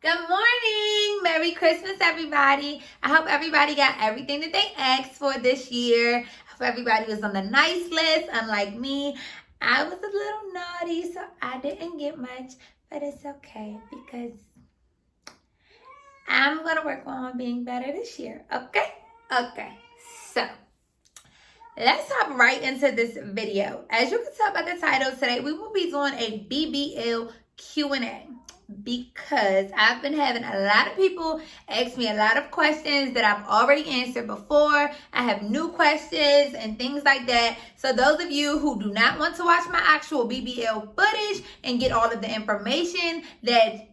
Good morning. Merry Christmas, everybody. I hope everybody got everything that they asked for this year. I hope everybody was on the nice list, unlike me. I was a little naughty, so I didn't get much, but it's okay because I'm going to work on being better this year, okay? Okay, so let's hop right into this video. As you can tell by the title, today we will be doing a BBL Q&A because I've been having a lot of people ask me a lot of questions that I've already answered before. I have new questions and things like that. So those of you who do not want to watch my actual BBL footage and get all of the information that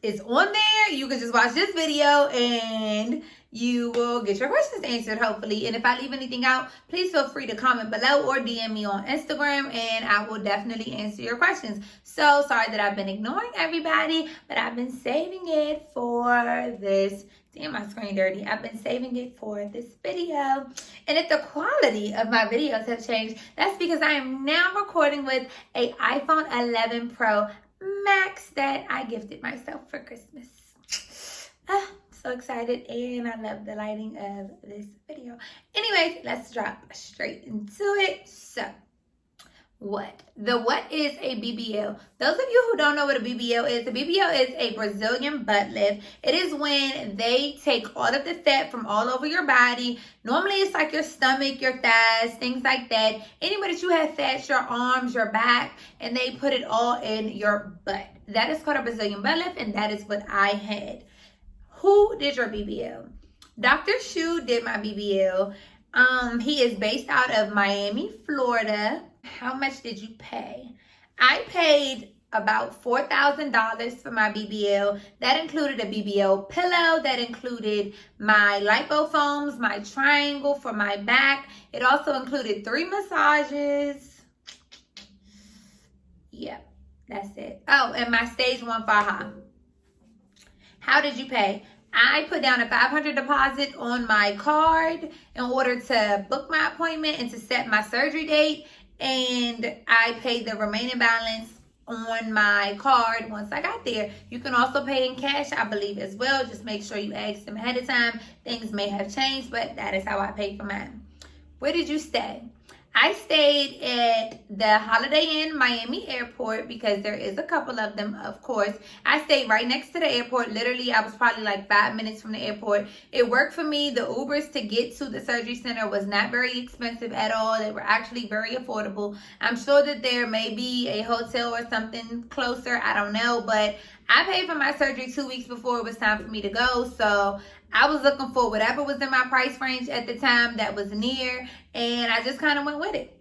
is on there, you can just watch this video and you will get your questions answered, hopefully. And if I leave anything out, please feel free to comment below or DM me on Instagram and I will definitely answer your questions. So sorry that I've been ignoring everybody, but I've been saving it for this. Damn, my screen dirty. I've been saving it for this video. And if the quality of my videos have changed, that's because I am now recording with an iPhone 11 Pro Max that I gifted myself for Christmas. So excited, and I love the lighting of this video. Anyways, let's drop straight into it. So, what is a BBL? Those of you who don't know what a BBL is, a BBL is a Brazilian butt lift. It is when they take all of the fat from all over your body. Normally, it's like your stomach, your thighs, things like that. Anywhere that you have fat, your arms, your back, and they put it all in your butt. That is called a Brazilian butt lift, and that is what I had. Who did your BBL? Dr. Shu did my BBL. He is based out of Miami, Florida. How much did you pay? I paid about $4,000 for my BBL. That included a BBL pillow. That included my lipofoams, my triangle for my back. It also included 3 massages. Yep, that's it. Oh, and my stage 1 faja. How did you pay? I put down a $500 deposit on my card in order to book my appointment and to set my surgery date. And I paid the remaining balance on my card once I got there. You can also pay in cash, I believe, as well. Just make sure you ask them ahead of time. Things may have changed, but that is how I paid for mine. Where did you stay? I stayed at the Holiday Inn Miami Airport because there is a couple of them, of course. I stayed right next to the airport. Literally, I was probably like 5 minutes from the airport. It worked for me. The Ubers to get to the surgery center was not very expensive at all. They were actually very affordable. I'm sure that there may be a hotel or something closer. I don't know, but I paid for my surgery 2 weeks before it was time for me to go. So I was looking for whatever was in my price range at the time that was near, and I just kind of went with it.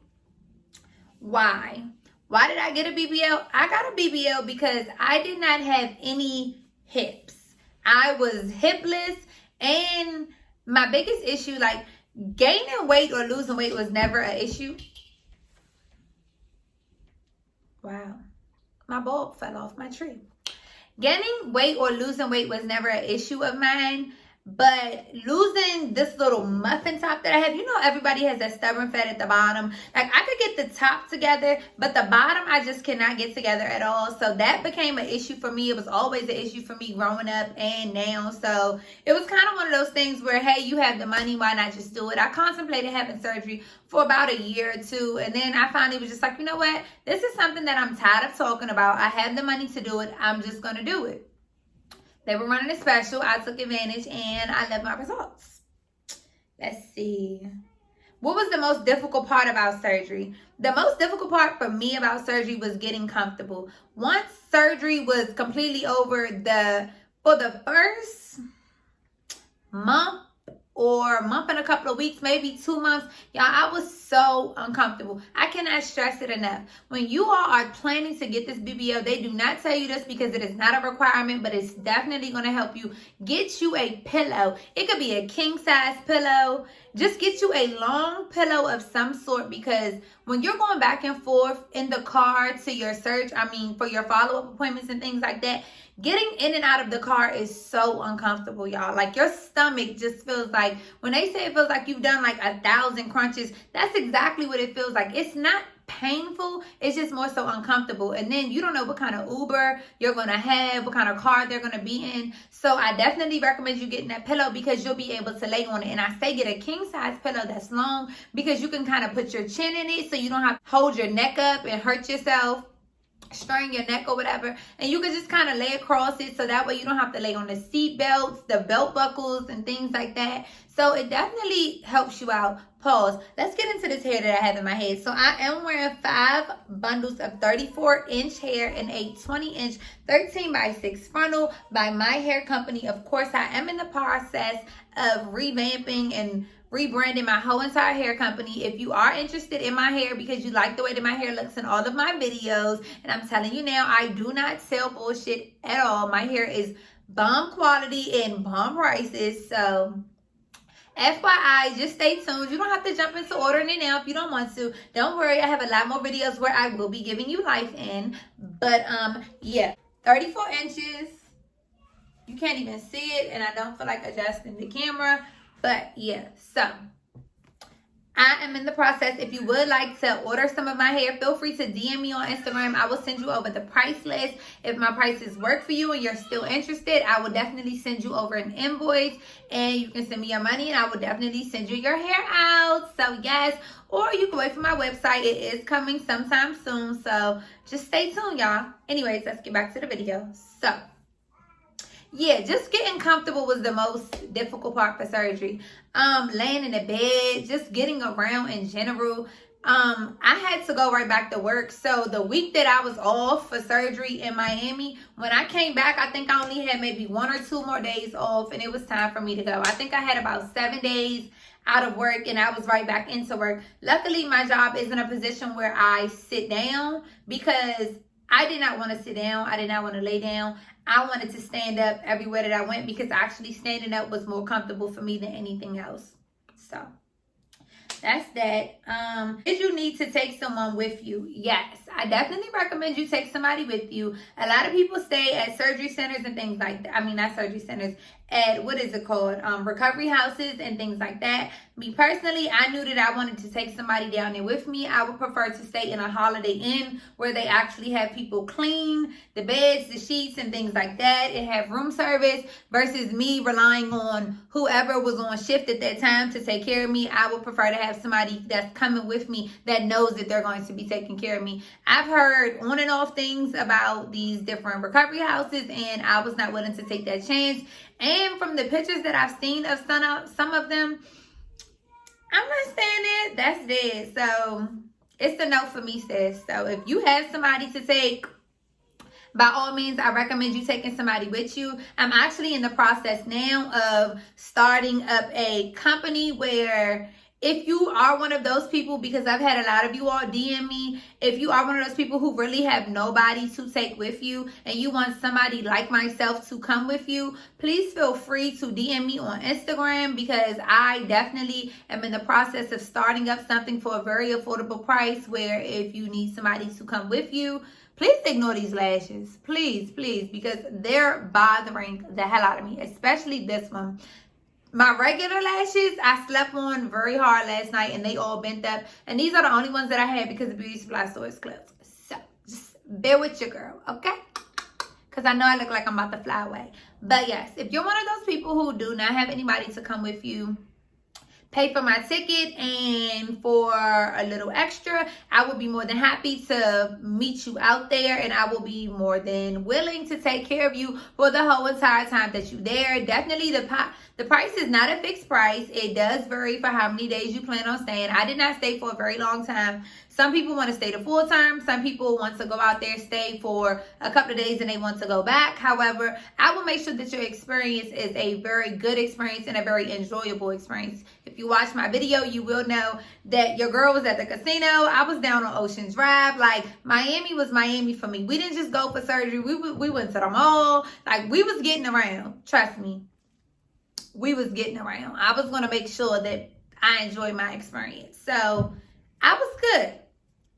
Why? Why did I get a BBL? I got a BBL because I did not have any hips. I was hipless, and my biggest issue, like gaining weight or losing weight, was never an issue. Wow. My bulb fell off my tree. Gaining weight or losing weight was never an issue of mine. But losing this little muffin top that I have, you know, everybody has that stubborn fat at the bottom. Like, I could get the top together, but the bottom I just cannot get together at all. So that became an issue for me. It was always an issue for me growing up and now. So it was kind of one of those things where, hey, you have the money, why not just do it? I contemplated having surgery for about a year or two. And then I finally was just like, you know what? This is something that I'm tired of talking about. I have the money to do it. I'm just going to do it. They were running a special. I took advantage and I love my results. Let's see. What was the most difficult part about surgery? The most difficult part for me about surgery was getting comfortable. Once surgery was completely over, for the first month or month and a couple of weeks, maybe 2 months, y'all, I was so uncomfortable. I cannot stress it enough. When you all are planning to get this BBL, they do not tell you this because it is not a requirement, but it's definitely going to help you. Get you a pillow. It could be a king size pillow. Just get you a long pillow of some sort, because when you're going back and forth in the car to your for your follow-up appointments and things like that, getting in and out of the car is so uncomfortable, y'all. Like, your stomach just feels like, when they say it feels like you've done like 1,000 crunches, that's exactly what it feels like. It's not painful. It's just more so uncomfortable. And then you don't know what kind of Uber you're going to have, what kind of car they're going to be in. So I definitely recommend you getting that pillow because you'll be able to lay on it. And I say get a king size pillow that's long because you can kind of put your chin in it so you don't have to hold your neck up and hurt yourself, strain your neck or whatever. And you can just kind of lay across it so that way you don't have to lay on the seat belts, the belt buckles, and things like that. So it definitely helps you out. Pause. Let's get into this hair that I have in my head. So I am wearing 5 bundles of 34-inch hair in a 20-inch 13x6 frontal by My Hair Company. Of course, I am in the process of revamping and rebranding my whole entire hair company. If you are interested in my hair because you like the way that my hair looks in all of my videos, and I'm telling you now, I do not sell bullshit at all. My hair is bomb quality and bomb prices. So FYI, just stay tuned. You don't have to jump into ordering it now if you don't want to. Don't worry, I have a lot more videos where I will be giving you life in. But yeah, 34 inches. You can't even see it, and I don't feel like adjusting the camera. But yeah, so I am in the process. If you would like to order some of my hair, feel free to DM me on Instagram. I will send you over the price list. If my prices work for you and you're still interested, I will definitely send you over an invoice and you can send me your money and I will definitely send you your hair out. So yes, or you can wait for my website. It is coming sometime soon. So just stay tuned, y'all. Anyways, let's get back to the video. So yeah, just getting comfortable was the most difficult part for surgery. Laying in the bed, just getting around in general. I had to go right back to work. So the week that I was off for surgery in Miami, when I came back, I think I only had maybe 1 or 2 more days off and it was time for me to go. I think I had about 7 days out of work and I was right back into work. Luckily, my job is in a position where I sit down because I did not want to sit down. I did not want to lay down. I wanted to stand up everywhere that I went because actually standing up was more comfortable for me than anything else. So that's that. Did you need to take someone with you? Yes, I definitely recommend you take somebody with you. A lot of people stay at surgery centers and things like that. I mean, not surgery centers, at what is it called? Recovery houses and things like that. Me personally, I knew that I wanted to take somebody down there with me. I would prefer to stay in a Holiday Inn where they actually have people clean the beds, the sheets, and things like that. It have room service versus me relying on whoever was on shift at that time to take care of me. I would prefer to have somebody that's coming with me that knows that they're going to be taking care of me. I've heard on and off things about these different recovery houses and I was not willing to take that chance. And from the pictures that I've seen of some of them, I'm not saying it. That's dead. So it's a no for me, sis. So if you have somebody to take, by all means, I recommend you taking somebody with you. I'm actually in the process now of starting up a company where if you are one of those people, because I've had a lot of you all DM me, if you are one of those people who really have nobody to take with you and you want somebody like myself to come with you, please feel free to DM me on Instagram because I definitely am in the process of starting up something for a very affordable price where if you need somebody to come with you, please ignore these lashes. Please, please, because they're bothering the hell out of me, especially this one. My regular lashes, I slept on very hard last night and they all bent up. And these are the only ones that I had because the beauty supply store is closed. So, just bear with your girl, okay? Because I know I look like I'm about to fly away. But yes, if you're one of those people who do not have anybody to come with you, pay for my ticket and for a little extra, I will be more than happy to meet you out there and I will be more than willing to take care of you for the whole entire time that you're there. Definitely the price is not a fixed price. It does vary for how many days you plan on staying. I did not stay for a very long time. Some people want to stay the full time. Some people want to go out there, stay for a couple of days and they want to go back. However, I will make sure that your experience is a very good experience and a very enjoyable experience. If you watch my video, you will know that your girl was at the casino. I was down on Ocean Drive. Like, Miami was Miami for me. We didn't just go for surgery. We went to the mall. Like, we was getting around. Trust me. We was getting around. I was going to make sure that I enjoyed my experience. So, I was good.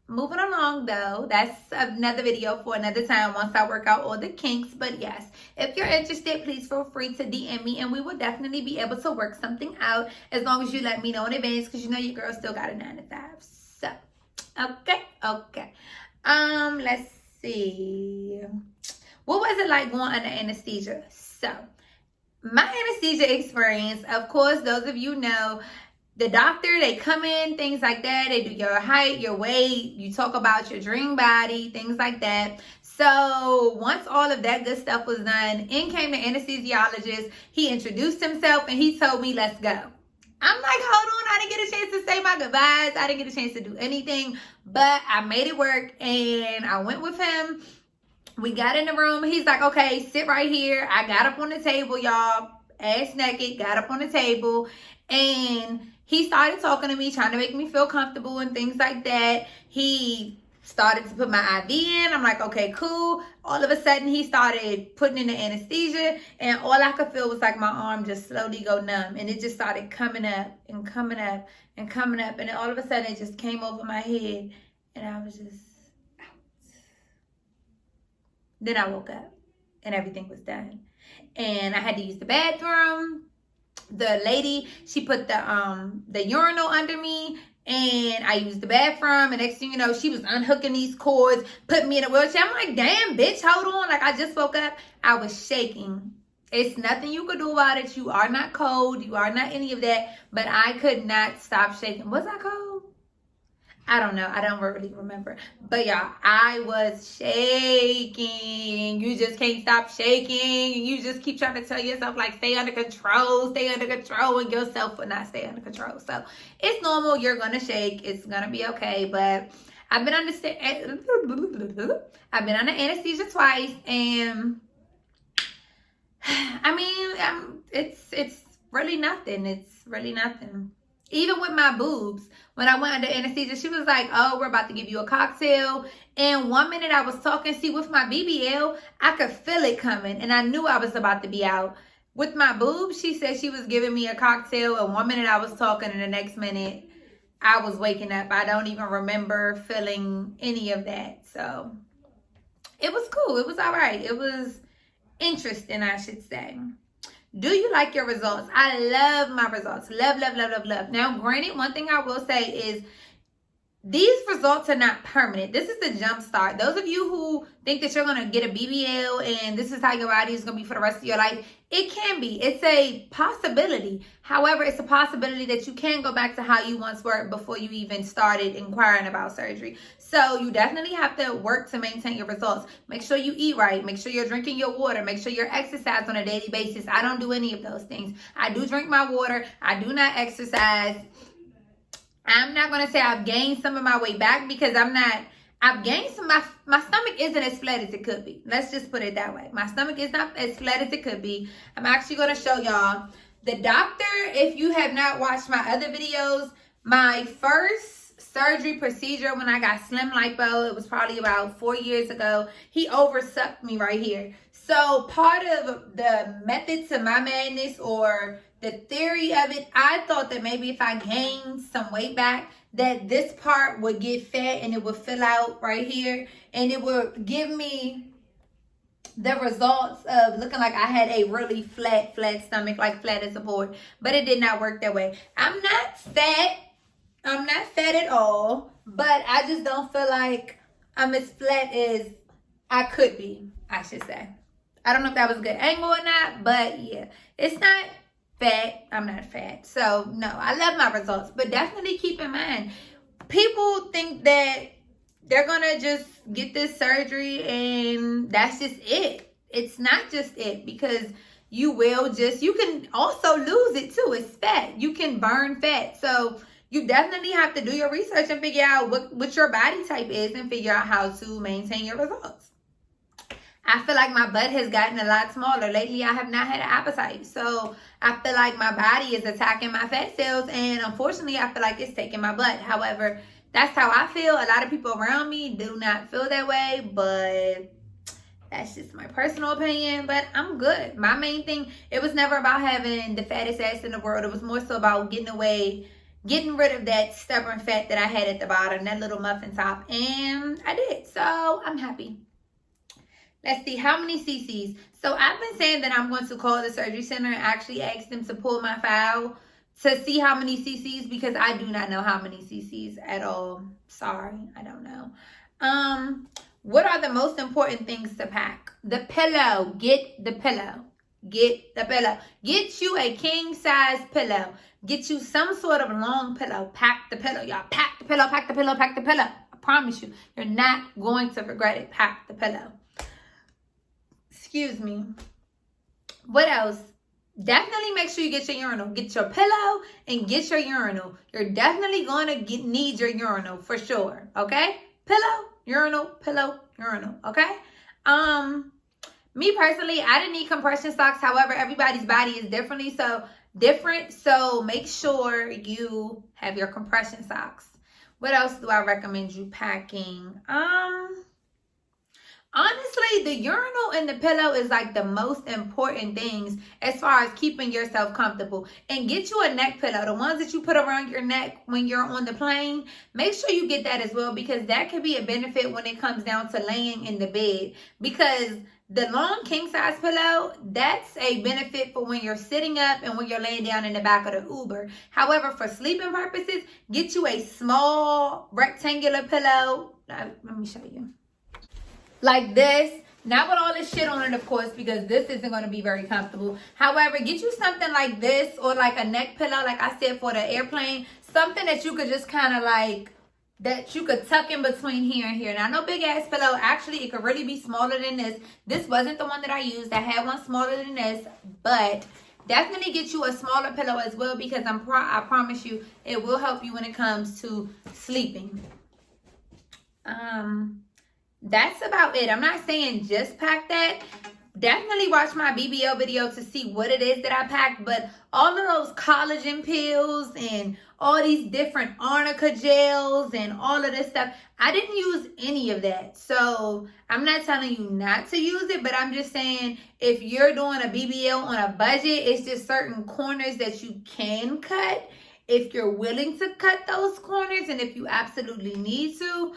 Moving along though, that's another video for another time once I work out all the kinks. But yes, if you're interested, please feel free to DM me and we will definitely be able to work something out as long as you let me know in advance because you know your girl still got a 9 to 5. So, okay. Okay. Let's see. What was it like going under anesthesia? So, my anesthesia experience, of course, those of you know, the doctor, they come in, things like that. They do your height, your weight. You talk about your dream body, things like that. So once all of that good stuff was done, in came the anesthesiologist. He introduced himself and he told me, let's go. I'm like, hold on, I didn't get a chance to say my goodbyes. I didn't get a chance to do anything, but I made it work and I went with him. We got in the room. He's like, okay, sit right here. I got up on the table, y'all, ass naked, got up on the table, and he started talking to me, trying to make me feel comfortable and things like that. He started to put my IV in. I'm like, okay, cool. All of a sudden, he started putting in the anesthesia, and all I could feel was like my arm just slowly go numb, and it just started coming up and coming up and coming up, and then all of a sudden, it just came over my head, and I was just out. Then I woke up, and everything was done, and I had to use the bathroom. The lady, she put the urinal under me, and I used the bathroom, and next thing you know, she was unhooking these cords, putting me in a wheelchair. I'm like, damn, bitch, hold on. Like, I just woke up. I was shaking. It's nothing you could do about it. You are not cold. You are not any of that. But I could not stop shaking. Was I cold? I don't know. I don't really remember. But y'all, I was shaking. You just can't stop shaking. You just keep trying to tell yourself, like, stay under control, and yourself will not stay under control. So it's normal. You're going to shake. It's going to be okay. But I've been under anesthesia twice. And I mean, it's really nothing. It's really nothing. Even with my boobs, when I went under anesthesia, she was like, oh, we're about to give you a cocktail. And 1 minute I was talking, see, with my BBL, I could feel it coming. And I knew I was about to be out. With my boobs, she said she was giving me a cocktail. And 1 minute I was talking, and the next minute I was waking up. I don't even remember feeling any of that. So it was cool. It was all right. It was interesting, I should say. Do you like your results? I love my results. Love, love, love, love, love. Now, granted, one thing I will say is these results are not permanent. This is the jump start. Those of you who think that you're going to get a BBL and this is how your body is going to be for the rest of your life, it can be. It's a possibility. However, it's a possibility that you can go back to how you once were before you even started inquiring about surgery. So you definitely have to work to maintain your results. Make sure you eat right. Make sure you're drinking your water. Make sure you're exercising on a daily basis. I don't do any of those things. I do drink my water. I do not exercise. I'm not going to say I've gained some of my weight back because I've gained some, my stomach isn't as flat as it could be. Let's just put it that way. My stomach is not as flat as it could be. I'm actually going to show y'all. The doctor, if you have not watched my other videos, my first surgery procedure when I got slim lipo, it was probably about 4 years ago, he oversucked me right here. So part of the method to my madness, or the theory of it, I thought that maybe if I gained some weight back, that this part would get fat and it would fill out right here. And it would give me the results of looking like I had a really flat stomach, like flat as a board. But it did not work that way. I'm not fat. I'm not fat at all. But I just don't feel like I'm as flat as I could be, I should say. I don't know if that was a good angle or not, but yeah, it's not fat. I'm not fat. So no, I love my results, but definitely keep in mind, people think that they're gonna just get this surgery and that's just it. It's not just it, because you can also lose it too. It's fat. You can burn fat. So you definitely have to do your research and figure out what your body type is and figure out how to maintain your results. I feel like my butt has gotten a lot smaller. Lately, I have not had an appetite. So I feel like my body is attacking my fat cells. And unfortunately, I feel like it's taking my butt. However, that's how I feel. A lot of people around me do not feel that way. But that's just my personal opinion. But I'm good. My main thing, it was never about having the fattest ass in the world. It was more so about getting rid of that stubborn fat that I had at the bottom, that little muffin top. And I did. So I'm happy. Let's see, how many cc's? So I've been saying that I'm going to call the surgery center and actually ask them to pull my file to see how many cc's, because I do not know how many cc's at all. Sorry, I don't know. What are the most important things to pack? The pillow. Get the pillow. Get the pillow. Get you a king size pillow. Get you some sort of long pillow. Pack the pillow. Y'all pack the pillow, pack the pillow, pack the pillow. I promise you, you're not going to regret it. Pack the pillow. Excuse me. What else? Definitely make sure you get your urinal. Get your pillow and get your urinal. You're definitely going to need your urinal for sure. Okay? Pillow, urinal, pillow, urinal. Okay? Me personally, I didn't need compression socks. However, everybody's body is different. So make sure you have your compression socks. What else do I recommend you packing? Honestly, the urinal and the pillow is like the most important things as far as keeping yourself comfortable. And get you a neck pillow. The ones that you put around your neck when you're on the plane, make sure you get that as well, because that could be a benefit when it comes down to laying in the bed. Because the long king size pillow, that's a benefit for when you're sitting up and when you're laying down in the back of the Uber. However, for sleeping purposes, get you a small rectangular pillow. Let me show you. Like this. Not with all this shit on it, of course, because this isn't going to be very comfortable. However, get you something like this, or like a neck pillow, like I said, for the airplane. Something that you could just kind of like, that you could tuck in between here and here. Now, no big ass pillow. Actually, it could really be smaller than this. This wasn't the one that I used. I had one smaller than this, but definitely get you a smaller pillow as well, because I promise you, it will help you when it comes to sleeping. That's about it. I'm not saying just pack that. Definitely watch my BBL video to see what it is that I packed. But all of those collagen pills and all these different arnica gels and all of this stuff, I didn't use any of that. So I'm not telling you not to use it, but I'm just saying if you're doing a BBL on a budget, it's just certain corners that you can cut. If you're willing to cut those corners, and if you absolutely need to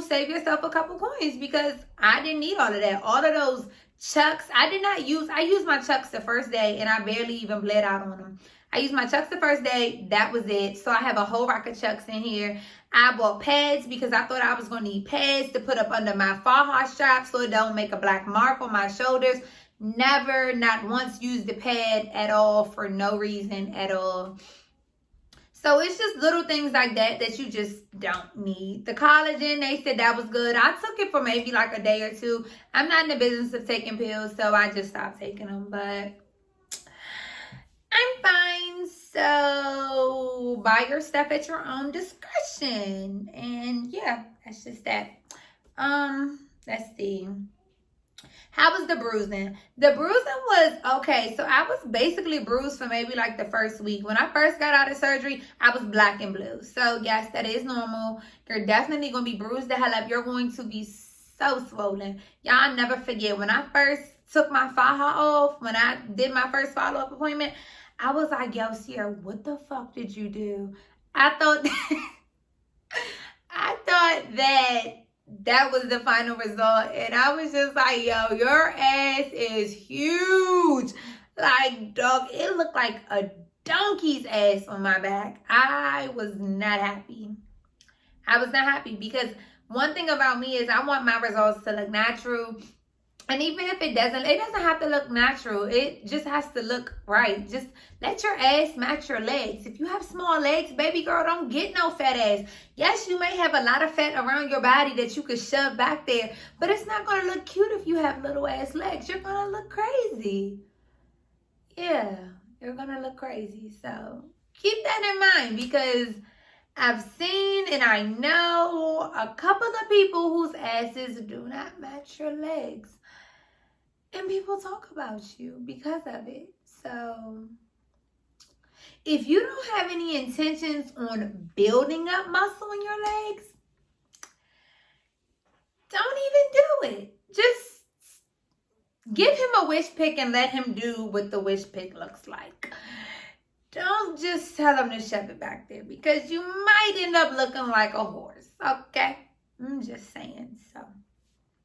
save yourself a couple coins, because I didn't need all of that. All of those Chucks, I used my Chucks the first day and I barely even bled out on them. I used my Chucks the first day. That was it. So I have a whole rack of Chucks in here. I bought pads because I thought I was going to need pads to put up under my faja strap so it don't make a black mark on my shoulders. Never, not once used the pad at all for no reason at all. So it's just little things like that you just don't need. The collagen, they said that was good. I took it for maybe like a day or two. I'm not in the business of taking pills, so I just stopped taking them. But I'm fine. So buy your stuff at your own discretion. And yeah, that's just that. Let's see. How was the bruising? The bruising was okay. So I was basically bruised for maybe like the first week. When I first got out of surgery, I was black and blue. So yes, that is normal. You're definitely going to be bruised the hell up. You're going to be so swollen. Y'all never forget, when I first took my faja off, when I did my first follow-up appointment, I was like, yo, Sierra, what the fuck did you do? I thought that was the final result, and I was just like, yo, your ass is huge. Like, dog, it looked like a donkey's ass on my back. I was not happy. I was not happy because one thing about me is I want my results to look natural. And even if it doesn't have to look natural. It just has to look right. Just let your ass match your legs. If you have small legs, baby girl, don't get no fat ass. Yes, you may have a lot of fat around your body that you could shove back there, but it's not going to look cute if you have little ass legs. You're going to look crazy. Yeah, you're going to look crazy. So keep that in mind, because I've seen and I know a couple of people whose asses do not match your legs. And people talk about you because of it. So if you don't have any intentions on building up muscle in your legs, don't even do it. Just give him a wish pick and let him do what the wish pick looks like. Don't just tell him to shove it back there, because you might end up looking like a horse. Okay? I'm just saying. So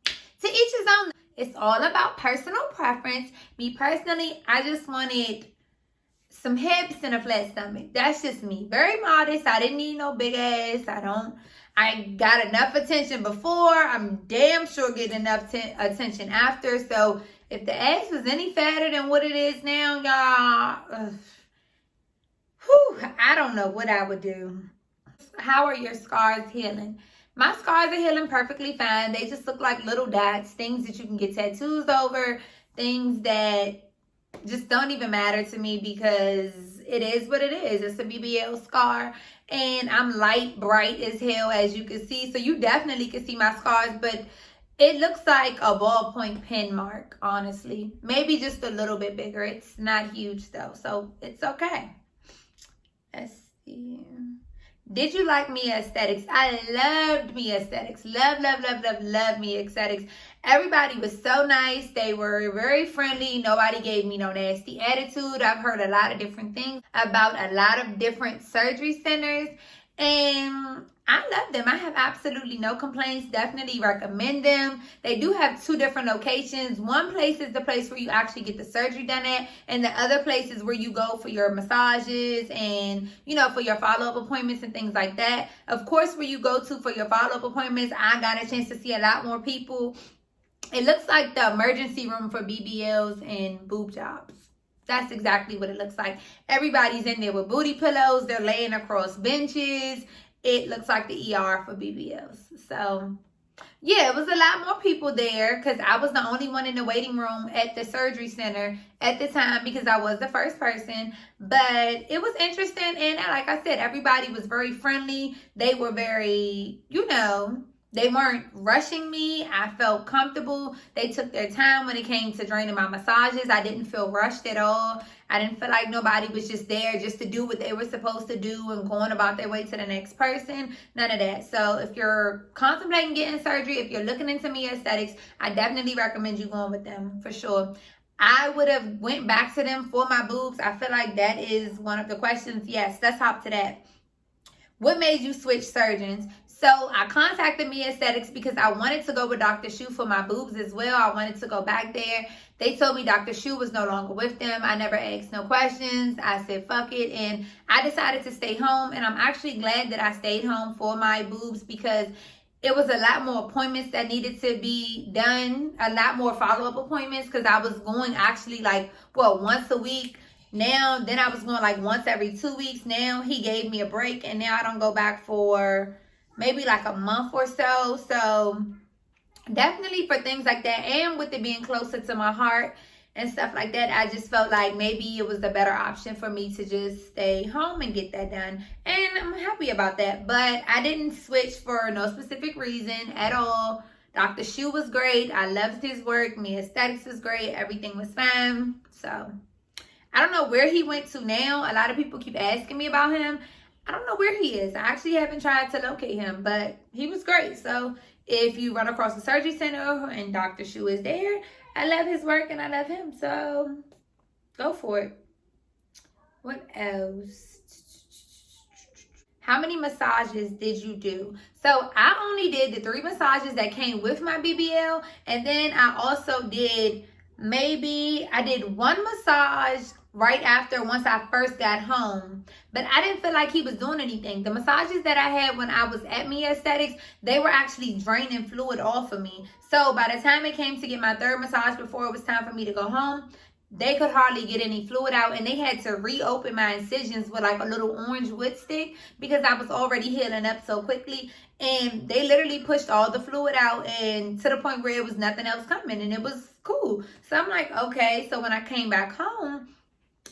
to each his own. It's all about personal preference. Me personally, I just wanted some hips and a flat stomach. That's just me. Very modest. I didn't need no big ass. I got enough attention before. I'm damn sure getting enough attention after. So if the ass was any fatter than what it is now, y'all, I don't know what I would do. How are your scars healing? My scars are healing perfectly fine. They just look like little dots, things that you can get tattoos over, things that just don't even matter to me because it is what it is. It's a BBL scar, and I'm light, bright as hell, as you can see. So you definitely can see my scars, but it looks like a ballpoint pen mark, honestly. Maybe just a little bit bigger. It's not huge though, so it's okay. Let's see. Did you like Mia Aesthetics? I loved Mia Aesthetics. Love Mia Aesthetics. Everybody was so nice. They were very friendly. Nobody gave me no nasty attitude. I've heard a lot of different things about a lot of different surgery centers, and I love them. I have absolutely no complaints. Definitely recommend them. They do have 2 different locations. One place is the place where you actually get the surgery done at, and the other place is where you go for your massages and, for your follow-up appointments and things like that. Of course, where you go to for your follow-up appointments, I got a chance to see a lot more people. It looks like the emergency room for BBLs and boob jobs. That's exactly what it looks like. Everybody's in there with booty pillows. They're laying across benches. It looks like the ER for BBLs. So, yeah, it was a lot more people there because I was the only one in the waiting room at the surgery center at the time because I was the first person. But it was interesting. And like I said, everybody was very friendly. They were very, they weren't rushing me. I felt comfortable. They took their time when it came to draining my massages. I didn't feel rushed at all. I didn't feel like nobody was just there just to do what they were supposed to do and going about their way to the next person. None of that. So if you're contemplating getting surgery, if you're looking into Mia Aesthetics, I definitely recommend you going with them for sure. I would have went back to them for my boobs. I feel like that is one of the questions. Yes, let's hop to that. What made you switch surgeons? So I contacted Mia Aesthetics because I wanted to go with Dr. Shu for my boobs as well. I wanted to go back there. They told me Dr. Shu was no longer with them. I never asked no questions. I said, fuck it. And I decided to stay home. And I'm actually glad that I stayed home for my boobs because it was a lot more appointments that needed to be done. A lot more follow-up appointments because I was going actually once a week. Then I was going like once every 2 weeks. Now he gave me a break and now I don't go back for maybe like a month or so. So definitely for things like that, and with it being closer to my heart and stuff like that, I just felt like maybe it was the better option for me to just stay home and get that done. And I'm happy about that. But I didn't switch for no specific reason at all. Dr. Shu was great. I loved his work. Mia Aesthetics was great. Everything was fine. So I don't know where he went to now. A lot of people keep asking me about him. I don't know where he is. I actually haven't tried to locate him, but he was great. So if you run across the surgery center and Dr. Shu is there, I love his work and I love him. So go for it. What else? How many massages did you do? So I only did the 3 massages that came with my BBL. And then I also did I did 1 massage right after once I first got home, but I didn't feel like he was doing anything. The massages that I had when I was at Mia Aesthetics, they were actually draining fluid off of me. So by the time it came to get my 3rd massage before it was time for me to go home, they could hardly get any fluid out, and they had to reopen my incisions with like a little orange wood stick because I was already healing up so quickly. And they literally pushed all the fluid out, and to the point where it was nothing else coming, and it was cool. So I'm like, okay. So when I came back home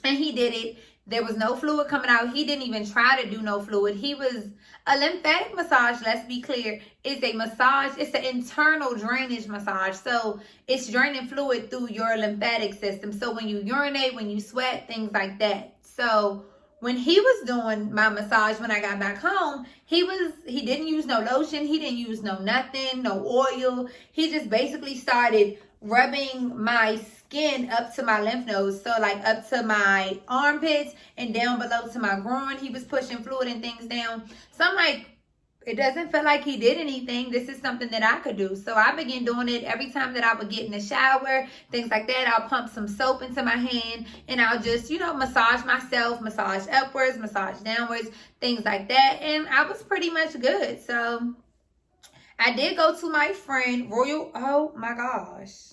and he did it, there was no fluid coming out. He didn't even try to do no fluid. He was a lymphatic massage, let's be clear. It's a massage. It's an internal drainage massage. So it's draining fluid through your lymphatic system. So when you urinate, when you sweat, things like that. So when he was doing my massage when I got back home, he didn't use no lotion. He didn't use no nothing, no oil. He just basically started rubbing my skin up to my lymph nodes. So like up to my armpits and down below to my groin. He was pushing fluid and things down. So I'm like, it doesn't feel like he did anything. This is something that I could do. So I began doing it every time that I would get in the shower, things like that. I'll pump some soap into my hand and I'll just, massage myself, massage upwards, massage downwards, things like that. And I was pretty much good. So I did go to my friend Royal. Oh my gosh.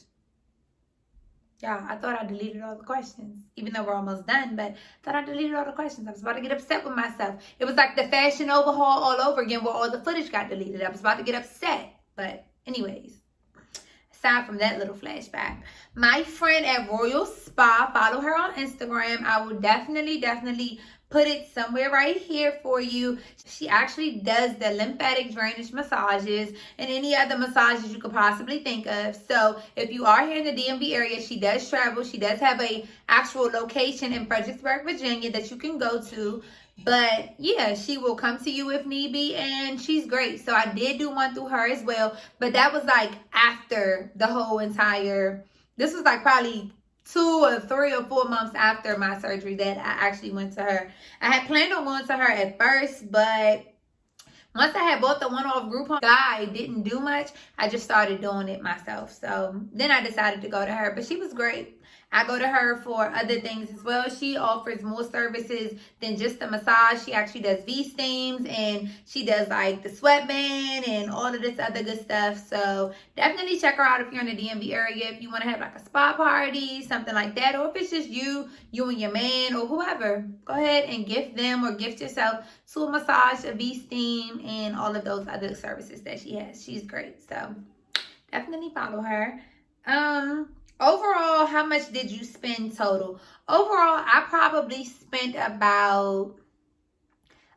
Y'all, I thought I deleted all the questions, even though we're almost done, but I thought I deleted all the questions. I was about to get upset with myself. It was like the fashion overhaul all over again where all the footage got deleted. I was about to get upset. But anyways, aside from that little flashback, my friend at Royal Spa, follow her on Instagram. I will definitely put it somewhere right here for you. She actually does the lymphatic drainage massages and any other massages you could possibly think of. So if you are here in the DMV area, she does travel. She does have a actual location in Fredericksburg, Virginia that you can go to. But yeah, she will come to you if need be, and she's great. So I did do one through her as well, but that was like after the whole entire, this was like probably 2 or 3 or 4 months after my surgery that I actually went to her. I had planned on going to her at first, but once I had bought the one-off Groupon, I didn't do much. I just started doing it myself. So then I decided to go to her, but she was great. I go to her for other things as well. She offers more services than just the massage. She actually does V-steams and she does like the sweatband and all of this other good stuff. So definitely check her out if you're in the DMV area. If you want to have like a spa party, something like that, or if it's just you and your man or whoever, go ahead and gift them or gift yourself to a massage, a V-steam, and all of those other services that she has. She's great. So definitely follow her. Overall, how much did you spend total? Overall, I probably spent about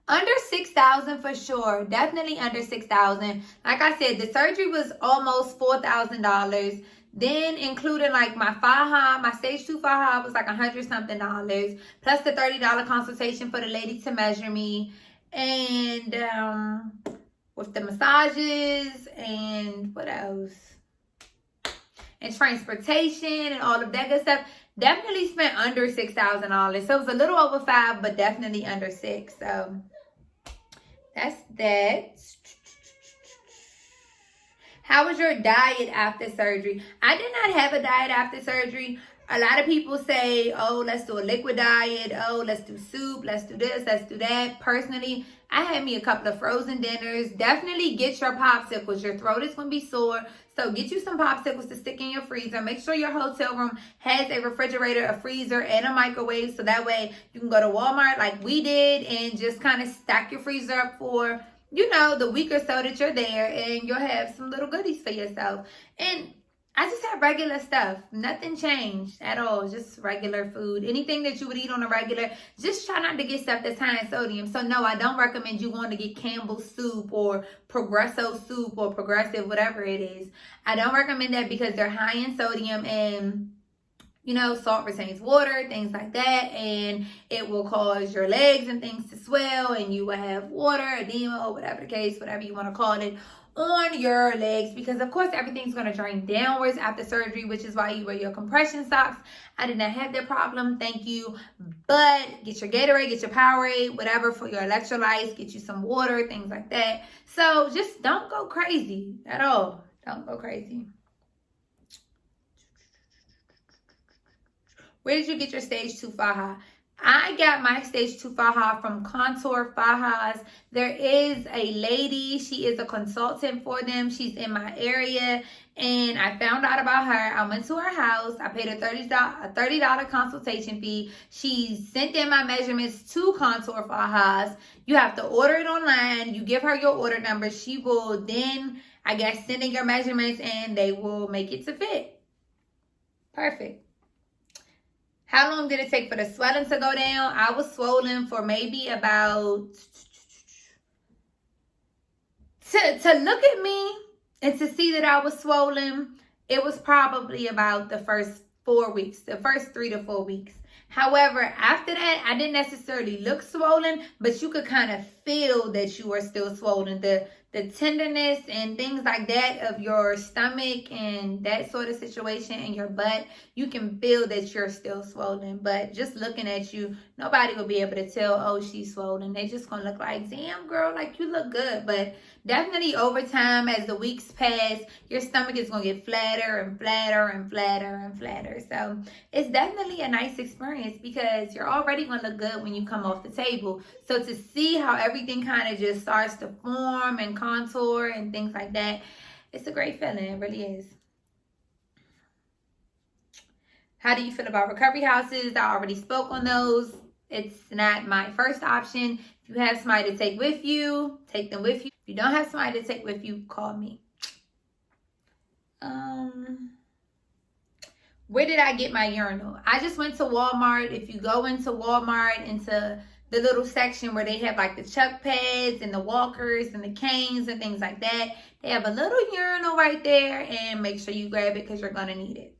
under $6,000 for sure. Definitely under $6,000. Like I said, the surgery was almost $4,000. Then including like my faja, my stage 2 faja was like $100-something, plus the $30 consultation for the lady to measure me, and with the massages and what else? And transportation and all of that good stuff. Definitely spent under $6,000. So it was a little over $5,000, but definitely under $6,000. So that's that. How was your diet after surgery? I did not have a diet after surgery. A lot of people say, oh, let's do a liquid diet. Oh, let's do soup. Let's do this. Let's do that. Personally, I had me a couple of frozen dinners. Definitely get your popsicles. Your throat is going to be sore. So get you some popsicles to stick in your freezer. Make sure your hotel room has a refrigerator, a freezer, and a microwave. So that way you can go to Walmart like we did and just kind of stack your freezer up for, the week or so that you're there, and you'll have some little goodies for yourself. And I just had regular stuff. Nothing changed at all. Just regular food. Anything that you would eat on a regular. Just try not to get stuff that's high in sodium. So no, I don't recommend you going to get Campbell's soup or Progresso soup or Progressive, whatever it is. I don't recommend that because they're high in sodium and salt retains water, things like that, and it will cause your legs and things to swell, and you will have water, edema, or whatever the case, whatever you want to call it, on your legs, because of course everything's going to drain downwards after surgery, which is why you wear your compression socks. I did not have that problem, thank you. But get your Gatorade, get your Powerade, whatever for your electrolytes, get you some water, things like that. So just don't go crazy at all. Don't go crazy. Where did you get your stage 2 faja? I got my stage 2 faja from Contour Fajas. There is a lady. She is a consultant for them. She's in my area. And I found out about her. I went to her house. I paid a $30 consultation fee. She sent in my measurements to Contour Fajas. You have to order it online. You give her your order number. She will then, I guess, send in your measurements and they will make it to fit. Perfect. How long did it take for the swelling to go down? I was swollen for maybe about, to look at me and to see that I was swollen, it was probably about the first 4 weeks, the first 3 to 4 weeks. However, after that, I didn't necessarily look swollen, but you could kind of feel that you were still swollen. The the tenderness and things like that of your stomach and that sort of situation in your butt, you can feel that you're still swollen. But just looking at you, nobody will be able to tell, oh, she's swollen. They just gonna look like, damn, girl, like you look good. But definitely over time, as the weeks pass, your stomach is gonna get flatter and flatter and flatter and flatter. So it's definitely a nice experience because you're already gonna look good when you come off the table. So to see how everything kind of just starts to form and contour and things like that, it's a great feeling. It really is. How do you feel about recovery houses? I already spoke on those. It's not my first option. If you have somebody to take with you, take them with you. If you don't have somebody to take with you, call me. Where did I get my urinal? I just went to Walmart. If you go into Walmart, into the little section where they have like the chuck pads and the walkers and the canes and things like that, they have a little urinal right there, and make sure you grab it because you're going to need it.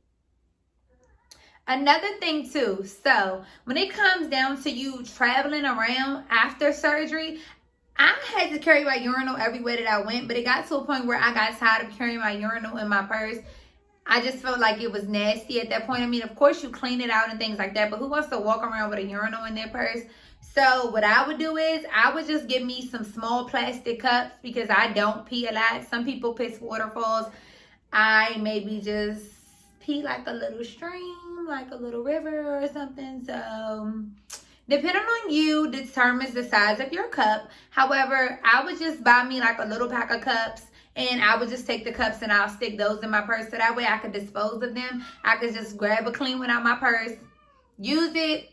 Another thing too, so when it comes down to you traveling around after surgery, I had to carry my urinal everywhere that I went, but it got to a point where I got tired of carrying my urinal in my purse. I just felt like it was nasty at that point. I mean, of course you clean it out and things like that, but who wants to walk around with a urinal in their purse? So what I would do is I would just get me some small plastic cups because I don't pee a lot. Some people piss waterfalls. I maybe just pee like a little stream, like a little river or something. So depending on you determines the size of your cup. However, I would just buy me like a little pack of cups, and I would just take the cups and I'll stick those in my purse so that way I could dispose of them. I could just grab a clean one out my purse, use it,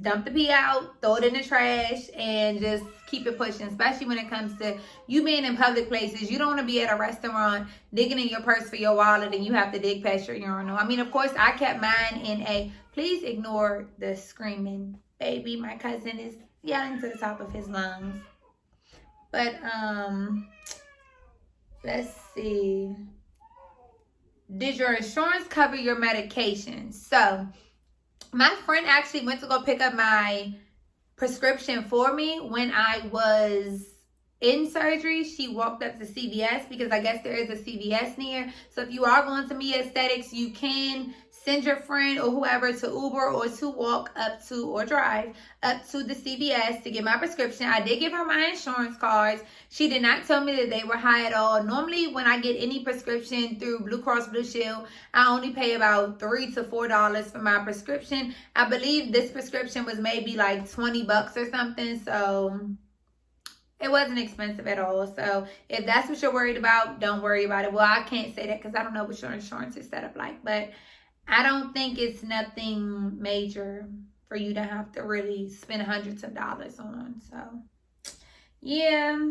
dump the pee out, throw it in the trash, and just keep it pushing, especially when it comes to you being in public places. You don't want to be at a restaurant digging in your purse for your wallet and you have to dig past your urinal. I mean, of course, I kept mine in a, please ignore the screaming baby. My cousin is yelling to the top of his lungs. But, let's see. Did your insurance cover your medication? So, my friend actually went to go pick up my prescription for me when I was in surgery. She walked up to CVS because I guess there is a CVS near. So if you are going to Mia Aesthetics, you can send your friend or whoever to Uber or to walk up to or drive up to the CVS to get my prescription. I did give her my insurance cards. She did not tell me that they were high at all. Normally when I get any prescription through Blue Cross Blue Shield, I only pay about $3 to $4 for my prescription. I believe this prescription was maybe like $20 or something. So it wasn't expensive at all. So if that's what you're worried about, don't worry about it. Well, I can't say that because I don't know what your insurance is set up like, but I don't think it's nothing major for you to have to really spend hundreds of dollars on. So yeah,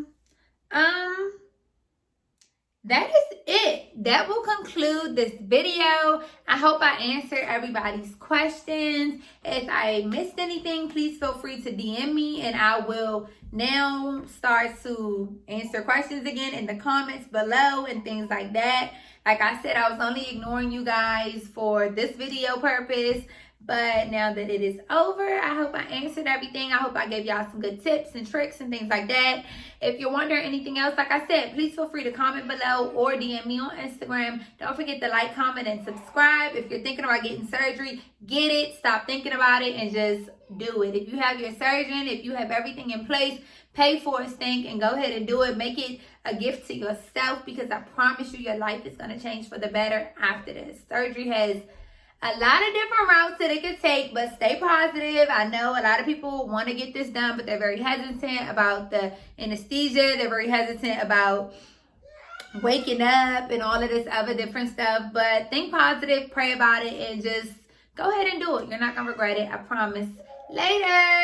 that is it. That will conclude this video. I hope I answered everybody's questions. If I missed anything, please feel free to DM me and I will now start to answer questions again in the comments below and things like that. Like I said, I was only ignoring you guys for this video purpose. But now that it is over, I hope I answered everything. I hope I gave y'all some good tips and tricks and things like that. If you're wondering anything else, like I said, please feel free to comment below or DM me on Instagram. Don't forget to like, comment, and subscribe. If you're thinking about getting surgery, get it. Stop thinking about it and just do it. If you have your surgeon, if you have everything in place, pay for a stink and go ahead and do it. Make it a gift to yourself because I promise you your life is going to change for the better after this. Surgery has a lot of different routes that it could take, but stay positive. I know a lot of people want to get this done, but they're very hesitant about the anesthesia. They're very hesitant about waking up and all of this other different stuff. But think positive, pray about it, and just go ahead and do it. You're not going to regret it. I promise. Later.